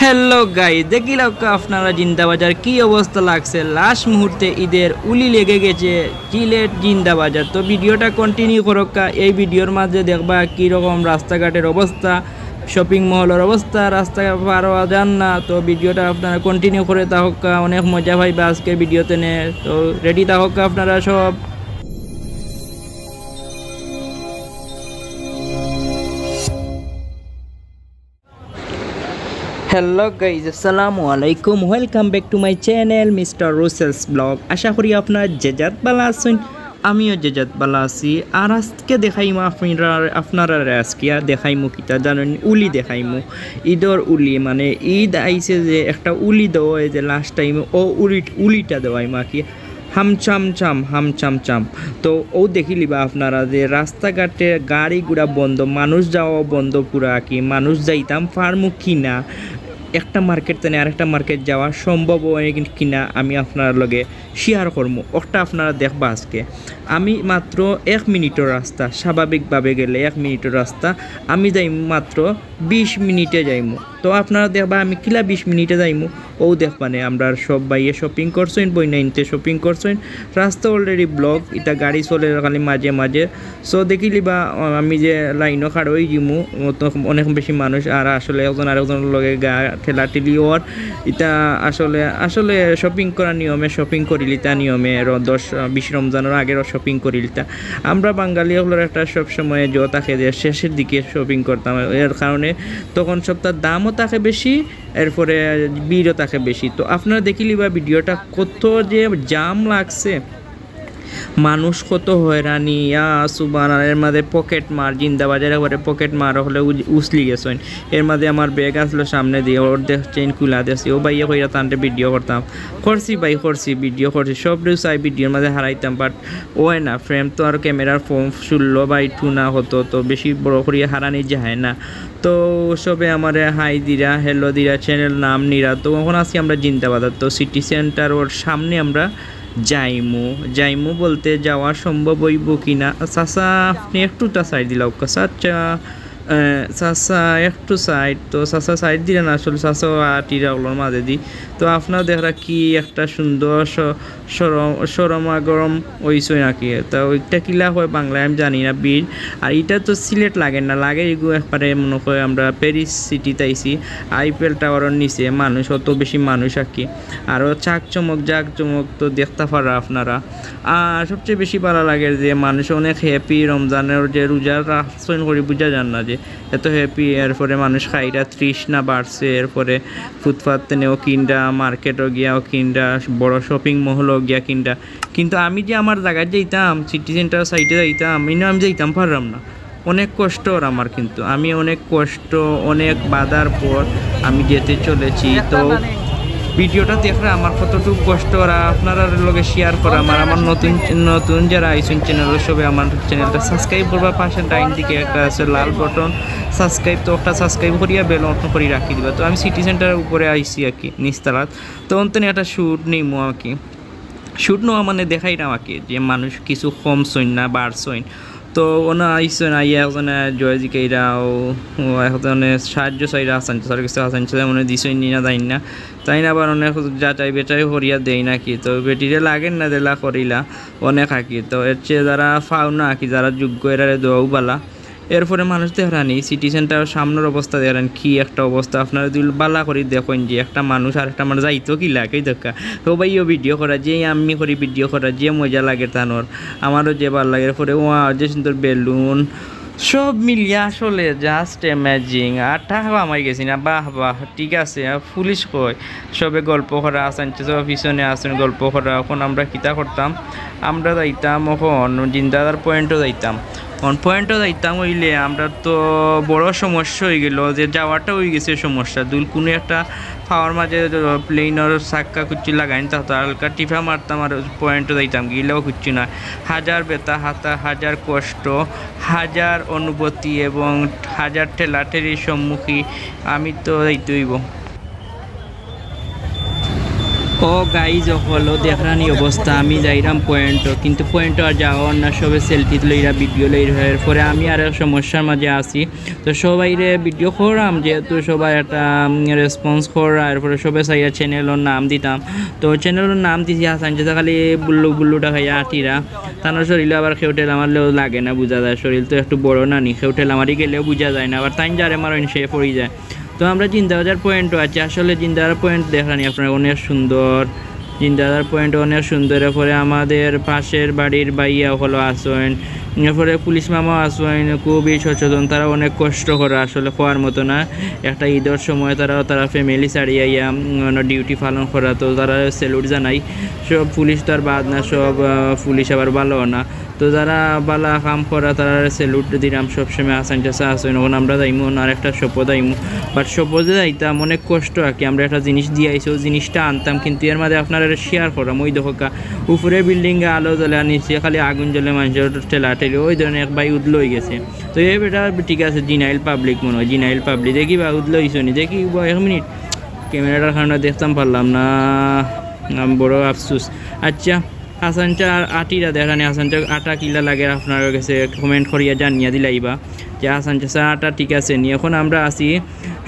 Hello guys, দেখিলাম আপনারা জিন্দাবাজার কি অবস্থা লাগছে। লাস্ট মুহূর্তে ঈদের উলি লেগে গেছে সিলেট জিন্দাবাজার। তো ভিডিওটা কন্টিনিউ করক্কা। এই ভিডিওর মাঝে দেখবা কীরকম রাস্তাঘাটের অবস্থা, শপিং মহলের অবস্থা, রাস্তা পার হওয়া যান না। তো ভিডিওটা আপনারা কন্টিনিউ করে থাকা, অনেক মজা পাইবা আজকের ভিডিওতে নে। তো রেডি থাকা আপনারা সব। হ্যালো গাইজ, আসসালামুয়ালাইকুম, welcome back to my channel mister Russel's blog. আশা করি আপনারা যেজাত ভালো আছেন, আমিও যেজাত ভালো আছি। আর আজকে দেখাইমু আপনারা আজকে দেখাইমু কিতা জানেন, উলি দেখাইমু। ঈদর উলি মানে ঈদ আইছে যে একটা উলি দেওয়া হয় যে লাস্ট টাইমে, ও উলিটা দেওয়াইমু আর কি, হাম চাম চাম। তো ও দেখিলিবা আপনারা যে রাস্তাঘাটে গাড়ি ঘোড়া বন্ধ, মানুষ যাওয়া বন্ধ পুরা কি, মানুষ যাইতাম ফার্মু কিনা, একটা মার্কেট থেকে আরেকটা মার্কেট যাওয়া সম্ভব হয় কিনা আমি আপনার লগে শেয়ার করবো। ওটা আপনারা দেখবা আজকে। আমি মাত্র 1 মিনিটের রাস্তা, স্বাভাবিকভাবে গেলে 1 মিনিটের রাস্তা আমি যাইমু মাত্র 20 মিনিটে যাইমু। তো আপনারা দেখবা আমি কিলা 20 মিনিটে যাইমু, ও দেখবানে আমরা সব বাইয়ে শপিং করছেন, বইনাইনতে শপিং করছেন। রাস্তা অলরেডি ব্লক, এটা গাড়ি চলে খালি মাঝে মাঝে। সো দেখিলিবা আমি যে লাইনও খাড় হয়ে যাইমু, তো অনেক বেশি মানুষ। আর আসলে একজন আরেকজনের লগে গা ঠেলা ঠেলি ওর এটা আসলে শপিং করার নিয়মে শপিং করিলিতা নিয়মে 10-20 রমজানের আগেরও শপিং করিলিতা। আমরা বাঙালি হলোর একটা সবসময় জো থাকে যে শেষের দিকে শপিং করতাম, এর কারণে তখন সপ্তাহ দামও থাকে বেশি, এরপরে ভিড়ও থাকে বেশি। তো আপনারা দেখিলিবা ভিডিওটা কত যে জাম লাগছে, মানুষ কত হয়রানি সুবান। এর মাঝে পকেট মার, জিন্দাবাজার একবারে পকেট মার হলে উসলি গেছেন। এর মাঝে আমার ব্যাগ আসলো সামনে দিয়ে, ওর চেইন খুলা দেখছি, ও ভাইয়া কইরা তানতে ভিডিও করতাম, করছি ভিডিও করছি, সব চাই ভিডিওর মাঝে হারাইতাম। বাট ওই না, ফ্রেম তো আর ক্যামেরার ফোন 16 বা 2 না হতো, তো বেশি বড় করিয়া হারানি যায় না। তো সবে আমার হাই দিরা, হেলো দিরা, চ্যানেল নাম নিরা। তো এখন আছি আমরা জিন্দাবাজার, তো সিটি সেন্টার ওর সামনে আমরা যাইমু বলতে যাওয়া সম্ভব হইব কিনা। চাচা আপনি একটুটা সাইড দিলাম, চাচা একটু সাইড। তো চাচা সাইড দিলেন, আসলে চাচা আটিরা ওগুলোর মাঝে দিই। তো আপনার দেখা কি একটা সুন্দর সরমাগরম হইছে নাকি। তা ওইটা কিলা হয় বাংলায় আমি জানি না, বীর। আর এটা তো সিলেট লাগে না, লাগে এগুলো একবারে মনে হয় আমরা প্যারিস সিটিতে আইছি, আইপিএল টাওয়ারের নিচে মানুষ, অত বেশি মানুষ আর কি। আরও জাকজমক তো দেখতে পারা আপনারা। আর সবচেয়ে বেশি ভালো লাগে যে মানুষ অনেক হ্যাপি, রমজানের যে রোজার রাখছেন করি বোঝা যান না যে এত হ্যাপি। এরপরে মানুষ খাইরা তৃষ্ণা বাড়ছে, এরপরে ফুটপাথ নেও কিনডা, মার্কেটও গিয়াও কিনডা, বড় শপিং মহলও গিয়া কিনডা। কিন্তু আমি যে আমার জায়গায় যাইতাম, সিটি সেন্টার সাইডে যাইতাম, আমি যাইতাম পারলাম না। অনেক কষ্ট ওর আমার, কিন্তু আমি অনেক কষ্ট, অনেক বাধার পর আমি যেতে চলেছি। তো ভিডিওটা দেখলে আমার কতটুকু কষ্ট ওরা আপনারা লগে শেয়ার করা। আমার নতুন যারা আইসুন চ্যানেল, সবে আমার চ্যানেলটা সাবস্ক্রাইব করবা। পাশে ডাইন দিকে একটা আছে লাল বটন সাবস্ক্রাইব, তো ওটা সাবস্ক্রাইব করিয়া বেল অন করে রাখি দিবা। তো আমি সিটি সেন্টারের উপরে আইসি আর কি, নিচতলাত। তো অন্তনে একটা শ্যুট নিমু আর কি। শ্যুট নেওয়া মানে দেখাই না আমাকে যে মানুষ কিছু কম সইন না বাড়ছইন। তো ওনা আইসেন আইয়া একজনে জয় জিকাইরাও একজনে সাহায্য চাইরা আসান কিছু আসান মনে দিছই না যাই না, তাই না। আবার অনেক যাচাই বেচাই করিয়া দেয় নাকি। তো বেটিরে লাগেন না দেলা করিলা অনেক আঁকি। তো এর চেয়ে যারা ফাও না আঁকি, যারা যোগ্য এরারে দেওয়াও বালা। এরপরে মানুষ দেখানি সিটি সেন্টার সামনের অবস্থা দেখেন কি একটা অবস্থা। আপনারা যদি বালা করি দেখেন যে একটা মানুষ আর একটা মানুষ যাইতো কি লাগে দেখা। তো ভাইও ভিডিও করা, যে আমি করি ভিডিও করা, যে মজা লাগে তানোর, আমারও যে ভালো লাগে। এরপরে যে সুন্দর বেলুন সব মিলিয়ে আসলে জাস্ট অ্যামেজিং। আর টাকা আমায় গেছি না, বাহ ঠিক আছে। পুলিশ কয় সবে গল্প করা আসান, সব পিছনে আসেন গল্প করা। এখন আমরা কিতা করতাম, আমরা যাইতাম এখন জিন্দাদার পয়েন্টও যাইতাম। পয়েন্টও যাইতাম হইলে আমরা তো বড় সমস্যা হয়ে গেল, যে যাওয়াটা হয়ে গেছে সমস্যা। কোনো একটা পাওয়ার মাঝে প্লেনের চাক্কা কুচ্ছি লাগাইন, তাহলে হালকা টিফা মারতাম আর পয়েন্টও যাইতাম, গিলেও কুচ্ছি না। হাজার ব্যথা হাতা, হাজার কষ্ট, হাজার অনুভূতি এবং হাজার ঠেলাঠেলির সম্মুখী আমি তো যাইতে হইব। ও গাইজ হলো দেখরানি অবস্থা আমি যাইরাম পয়েন্ট কিন্তু পয়েন্ট আর যাওয়ার না সবে সেলফি লইরা ভিডিও লইরা পরে আমি আর এক সমস্যার মাঝে আছি তো সবাইরে ভিডিও করাম যেহেতু সবাই একটা রেসপন্স করা এরপরে সবাই চাইয়া চ্যানেলের নাম দিতাম তো চ্যানেলের নাম দিছি হাসান যেটা খালি বুল্লুটা খাইয়া আটিরা তার শরীরে আবার খেউটেল আমার লাগে না বোঝা যায় শরীর তো একটু বড় না নি খেউটেল আমারই গেলেও বোঝা যায় না আবার তাই যারে আমার সে পড়ে যায় তো আমরা জিন্দাবাজার পয়েন্টও আছে আসলে জিন্দাবাজার পয়েন্ট দেখানি আপনারা অনেক সুন্দর জিন্দাবাজার পয়েন্ট অনেক সুন্দর এরপরে আমাদের পাশের বাড়ির বাইয়া হলো আসেন এরপরে পুলিশ মামা আসেন খুবই সচেতন তারা অনেক কষ্ট করে আসলে খাওয়ার মতো না একটা ঈদের সময় তারা ফ্যামিলি ছাড়িয়ে ইয়া ডিউটি পালন করা তো তারা স্যালুট জানাই সব পুলিশ তার বাদ না সব পুলিশ আবার ভালো না তো যারা বালা কাম করা তারা স্যালুট দিলাম সবসময় আসান চাষা আসেন ওখানে আমরা যাইমু আর একটা শপথ যাইমু বাট শপথে যাইতাম অনেক কষ্ট আর কি আমরা একটা জিনিস দিয়ে আইসি ওই জিনিসটা আনতাম কিন্তু এর মাঝে আপনারা শেয়ার করাম ওই দেখা উপরে বিল্ডিংয়ে আলো জ্বলে নিচে খালি আগুন জ্বলে মানুষের ঠেলা ঠেলি ওই ধরনের এক ভাই উদলো হয়ে গেছে তো এই বেটা ঠিক আছে জিনাইল পাবলিক মনে হয় জিনাইল পাবলিক দেখি বা উদলো হয়েছে নি দেখি এক মিনিট ক্যামেরাটার কারণে দেখতাম পারলাম না বড় আফসুস আচ্ছা হাসান চা আটিরা দেখানি হাসান চা আটা কিলা লাগে আপনার কাছে কমেন্ট করিয়া জানিয়ে দিলাইবা যে হাসান চা আটা ঠিক আছে নি এখন আমরা আসি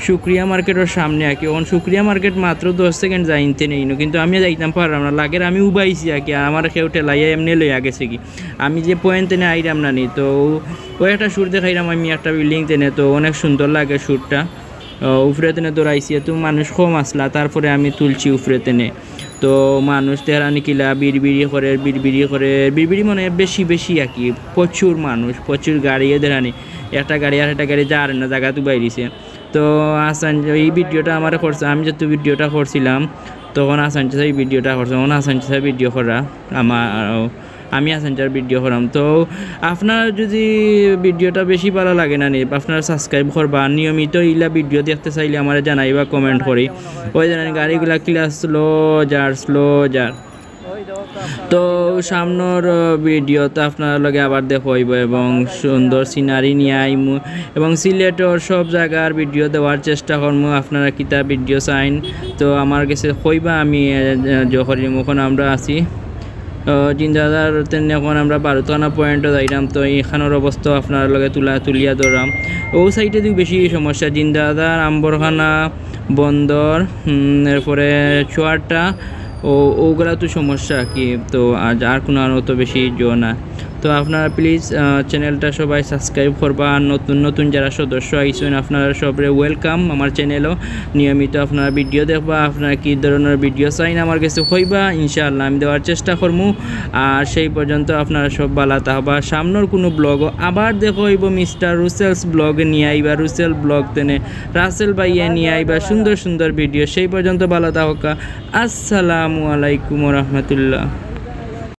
শুক্রিয়া মার্কেটের সামনে আর কি এখন শুক্রিয়া মার্কেট মাত্র 10 সেকেন্ড যাইতে নেই কিন্তু আমি যাইতাম পারলাম না লাগের আমি উবাইছি আর কি আমার কেউ ঠেলাইয়া এমনি লইয়া গেছে কি আমি যে পয়েন্ট টেনে আইরাম না নি তো ওই একটা শ্যুট দেখাইলাম আমি একটা বিল্ডিং টেনে তো অনেক সুন্দর লাগে শ্যুটটা উপরে টেনে দৌড়াইছি তো মানুষ কম আসলা তারপরে আমি তুলছি উপরে টেনে তো মানুষ তেহারানি কিলা বিড়বিড়ি মানে বেশি আর কি প্রচুর মানুষ প্রচুর গাড়ি এদেরানি একটা গাড়ি আর একটা গাড়ি যার না জায়গা তো বাইরেছে তো আসান এই ভিডিওটা আমার করছে আমি যেহেতু ভিডিওটা করছিলাম তখন আসান চাষা এই ভিডিওটা করছে তখন আসান চাষা ভিডিও করা আমি আসানচার ভিডিও করাম তো আপনার যদি ভিডিওটা বেশি ভালো লাগে না নি আপনারা সাবস্ক্রাইব করবা নিয়মিত ইলা ভিডিও দেখতে চাইলে আমার জানাইবা কমেন্ট করি ওই জানেন গাড়িগুলা কিলা স্লো যার তো সামনের ভিডিওতে আপনার লগে আবার দেখাইব এবং সুন্দর সিনারি নিয়ে আইমু এবং সিলেটের সব জায়গার ভিডিও দেওয়ার চেষ্টা করবো আপনারা কিতা ভিডিও চাইন তো আমার কাছে কইবা আমি যখন এখন আমরা আছি জিন্দাবাজার এখন আমরা 12 পয়েন্টে যাইলাম তো এখানের অবস্থা আপনার লগে তুলিয়া ধরাম ও সাইডে দিও বেশি সমস্যা জিন্দাবাজার আম্বরখানা বন্দর এরপরে চুয়ারটা ওগুলা তো সমস্যা কি তো আর কোনো তো বেশি জো না তো আপনারা প্লিজ চ্যানেলটা সবাই সাবস্ক্রাইব করবা আর নতুন যারা সদস্য আইছেন আপনারা সবরে ওয়েলকাম আমার চ্যানেলও নিয়মিত আপনারা ভিডিও দেখবা আপনারা কী ধরনের ভিডিও চাইন আমার কাছে কইবা ইনশাআল্লাহ আমি দেওয়ার চেষ্টা করবো আর সেই পর্যন্ত আপনারা সব ভালো থাকবা সামনের কোনো ব্লগও আবার দেখো হইব মিস্টার রুসেলস ব্লগে নিয়ে আইবা রুসেল ব্লগ তেনে রাসেল ভাইয়া নিয়ে আইবা সুন্দর ভিডিও সেই পর্যন্ত ভালো থাকা আসসালামু আলাইকুম রহমতুল্লাহ।